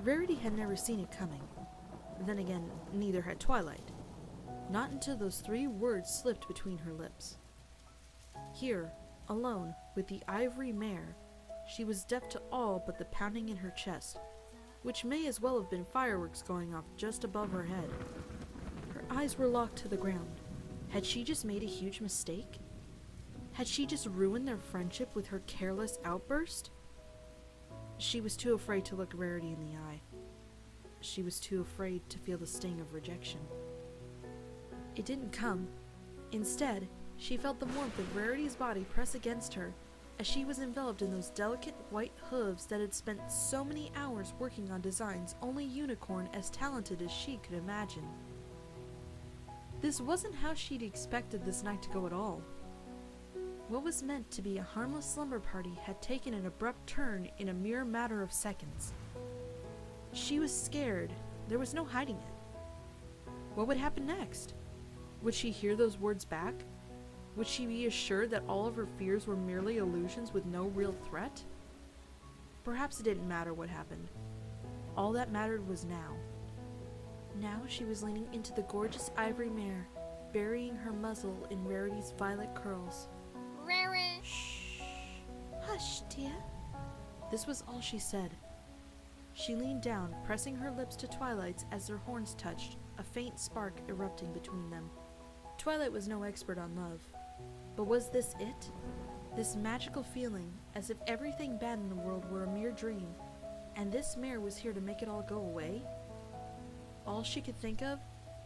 Rarity had never seen it coming. Then again, neither had Twilight. Not until those 3 words slipped between her lips. Here, alone, with the ivory mare, she was deaf to all but the pounding in her chest, which may as well have been fireworks going off just above her head. Her eyes were locked to the ground. Had she just made a huge mistake? Had she just ruined their friendship with her careless outburst? She was too afraid to look Rarity in the eye. She was too afraid to feel the sting of rejection. It didn't come. Instead, she felt the warmth of Rarity's body press against her as she was enveloped in those delicate white hooves that had spent so many hours working on designs only Unicorn as talented as she could imagine. This wasn't how she'd expected this night to go at all. What was meant to be a harmless slumber party had taken an abrupt turn in a mere matter of seconds. She was scared. There was no hiding it. What would happen next? Would she hear those words back? Would she be assured that all of her fears were merely illusions with no real threat? Perhaps it didn't matter what happened. All that mattered was now. Now she was leaning into the gorgeous ivory mare, burying her muzzle in Rarity's violet curls. Rarity. Shh. Hush, dear. This was all she said. She leaned down, pressing her lips to Twilight's as their horns touched, a faint spark erupting between them. Twilight was no expert on love. But was this it? This magical feeling, as if everything bad in the world were a mere dream, and this mare was here to make it all go away? All she could think of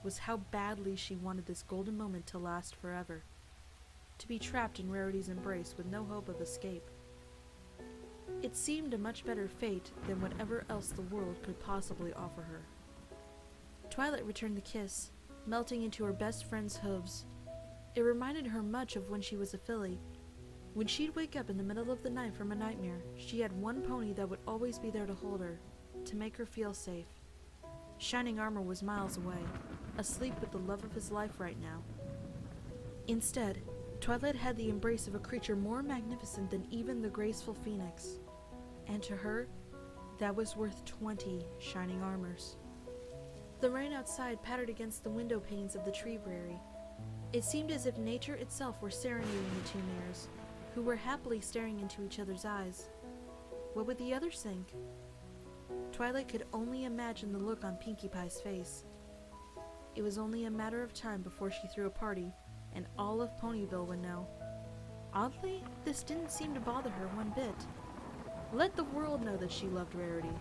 was how badly she wanted this golden moment to last forever. To be trapped in Rarity's embrace with no hope of escape. It seemed a much better fate than whatever else the world could possibly offer her. Twilight returned the kiss, melting into her best friend's hooves. It reminded her much of when she was a filly. When she'd wake up in the middle of the night from a nightmare, she had one pony that would always be there to hold her, to make her feel safe. Shining Armor was miles away, asleep with the love of his life right now. Instead, Twilight had the embrace of a creature more magnificent than even the graceful phoenix. And to her, that was worth 20 shining armors. The rain outside pattered against the window panes of the treeberry. It seemed as if nature itself were serenading the 2 mares, who were happily staring into each other's eyes. What would the others think? Twilight could only imagine the look on Pinkie Pie's face. It was only a matter of time before she threw a party, and all of Ponyville would know. Oddly, this didn't seem to bother her one bit. Let the world know that she loved Rarity.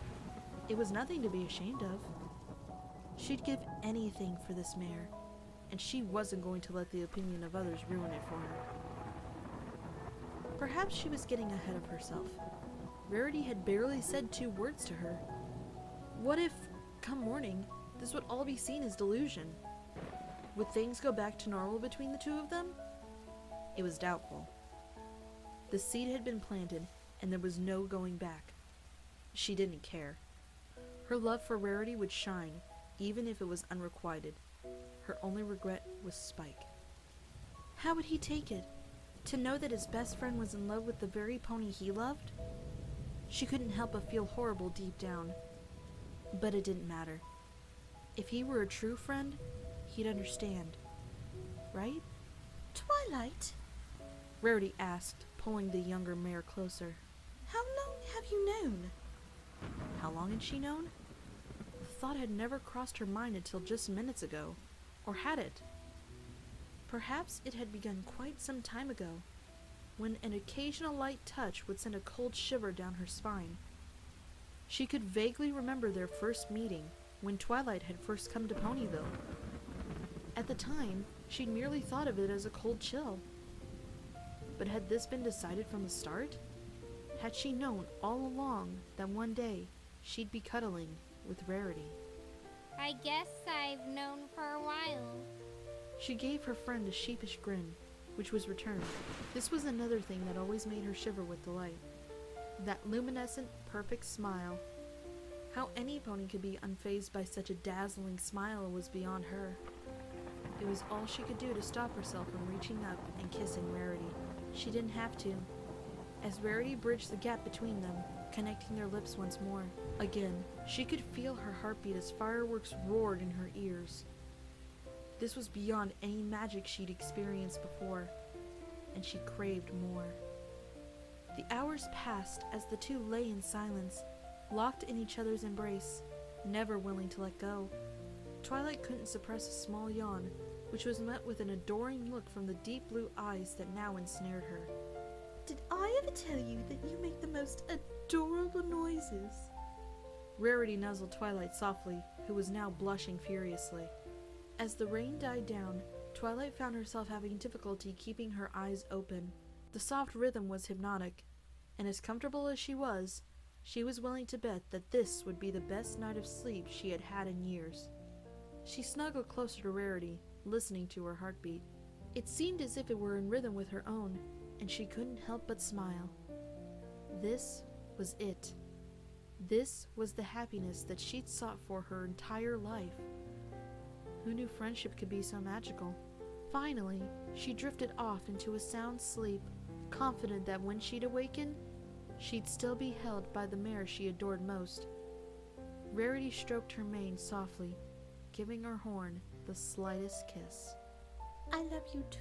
It was nothing to be ashamed of. She'd give anything for this mare, and she wasn't going to let the opinion of others ruin it for her. Perhaps she was getting ahead of herself. Rarity had barely said 2 words to her. What if, come morning, this would all be seen as delusion? Would things go back to normal between the 2 of them? It was doubtful. The seed had been planted, and there was no going back. She didn't care. Her love for Rarity would shine, even if it was unrequited. Her only regret was Spike. How would he take it? To know that his best friend was in love with the very pony he loved? She couldn't help but feel horrible deep down. But it didn't matter. If he were a true friend, he'd understand. Right? Twilight, Rarity asked, pulling the younger mare closer. how long have you known? How long had she known? The thought had never crossed her mind until just minutes ago. Or had it? Perhaps it had begun quite some time ago, when an occasional light touch would send a cold shiver down her spine. She could vaguely remember their first meeting, when Twilight had first come to Ponyville. At the time, she'd merely thought of it as a cold chill. But had this been decided from the start? Had she known all along that one day she'd be cuddling with Rarity? I guess I've known for a while. She gave her friend a sheepish grin, which was returned. This was another thing that always made her shiver with delight. That luminescent, perfect smile. How any pony could be unfazed by such a dazzling smile was beyond her. It was all she could do to stop herself from reaching up and kissing Rarity. She didn't have to. As Rarity bridged the gap between them, connecting their lips once more. Again, she could feel her heartbeat as fireworks roared in her ears. This was beyond any magic she'd experienced before, and she craved more. The hours passed as the two lay in silence, locked in each other's embrace, never willing to let go. Twilight couldn't suppress a small yawn, which was met with an adoring look from the deep blue eyes that now ensnared her. Did I ever tell you that you make the most adorable noises? Rarity nuzzled Twilight softly, who was now blushing furiously. As the rain died down, Twilight found herself having difficulty keeping her eyes open. The soft rhythm was hypnotic, and as comfortable as she was willing to bet that this would be the best night of sleep she had had in years. She snuggled closer to Rarity, listening to her heartbeat. It seemed as if it were in rhythm with her own, and she couldn't help but smile. This was it. This was the happiness that she'd sought for her entire life. Who knew friendship could be so magical? Finally, she drifted off into a sound sleep, confident that when she'd awaken, she'd still be held by the mare she adored most. Rarity stroked her mane softly, giving her horn the slightest kiss. I love you too.